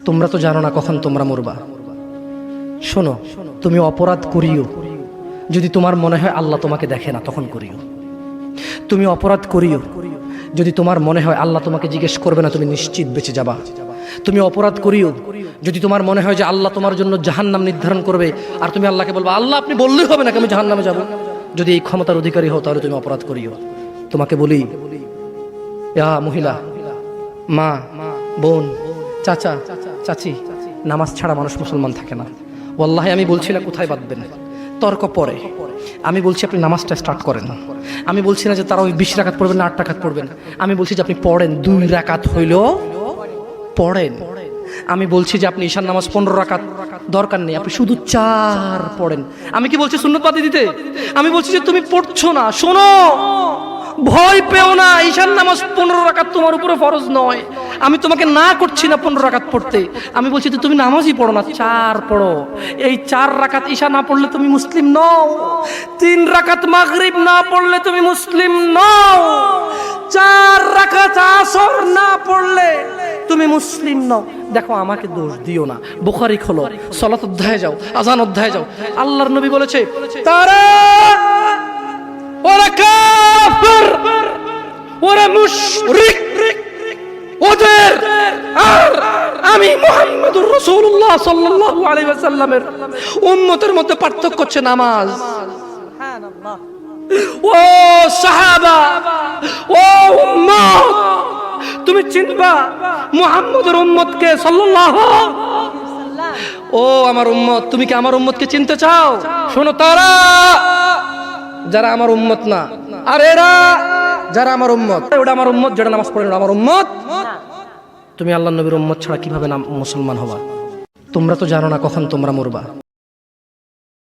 তোমরা তো জানো না কখন তোমরা মরবা। শোনো, তুমি অপরাধ করিও যদি তোমার মনে হয় আল্লাহ তোমাকে দেখে না, তখন করিও। তুমি অপরাধ করিও যদি তোমার মনে হয় আল্লাহ তোমাকে জিজ্ঞেস করবে না, তুমি নিশ্চিত বেঁচে যাবা। তুমি অপরাধ করিও যদি তোমার মনে হয় যে আল্লাহ তোমার জন্য জাহান্নাম নির্ধারণ করবে, আর তুমি আল্লাহকে বলবা আল্লাহ আপনি বললেই হবে নাকি আমি জাহান্নামে যাব। যদি এই ক্ষমতার অধিকারী হও তাহলে তুমি অপরাধ করিও। তোমাকে বলি, মহিলা, মা, বোন, চাচা, চাচি, নামাজ ছাড়া মানুষ মুসলমান থাকে না। ওয়াল্লাহি আমি বলছি না কোথায় বাঁধবেন, তর্ক পরে। আমি বলছি আপনি নামাজটা স্টার্ট করেন। আমি বলছি না যে তারা ওই 20 রাকাত পড়বেন না 8 রাকাত পড়বেন। আমি বলছি যে আপনি পড়েন, 2 রাকাত হইলেও পড়েন। আমি বলছি যে আপনি ঈশার নামাজ 15 রাকাত দরকার নেই, আপনি শুধু 4 পড়েন। আমি কি বলছি সুন্নত বাদ দিতে? আমি বলছি যে তুমি পড়ছো না, শোনো, ভয় পেও না। ঈশার নামাজ 15 রাকাত তোমার উপরে ফরজ নয়। আমি তোমাকে না করছি না 15 রাকাত পড়তে। আমি বলছি যে তুমি নামাজই পড়ো না, 4 পড়ো। এই 4 রাকাত ঈশা না পড়লে তুমি মুসলিম নও। 3 রাকাত মাগরিব না পড়লে তুমি মুসলিম নও। 4 রাকাত আসর না পড়লে তুমি মুসলিম নও। দেখো, আমাকে দোষ দিও না। বুখারী খোলো, সালাত অধ্যায়ে যাও, আযান অধ্যায়ে যাও। আল্লাহর নবী বলেছে তারা ওরা কাফির, ওরা মুশরিক, ওদের আর আমি মুহাম্মদুর রাসূলুল্লাহ সাল্লাল্লাহু আলাইহি ওয়াসাল্লামের উম্মতের মধ্যে পার্থক্য হচ্ছে নামাজ। সুবহানাল্লাহ। ও সাহাবা, ও উম্মত, তুমি চিনবা মুহাম্মদের উম্মতকে সাল্লাল্লাহু আলাইহি ওয়াসাল্লাম। ও আমার উম্মত, তুমি কি আমার উম্মতকে চিনতে চাও? শোনো, তারা যারা আমার উম্মত না, আর এরা যারা আমার উম্মত। ওটা আমার উম্মত যেটা নামাজ পড়ে না, আমার উম্মত। তুমি আল্লাহর নবীর উম্মত ছাড়া কিভাবে মুসলমান হবা? তোমরা তো জানো না কখন তোমরা মরবা।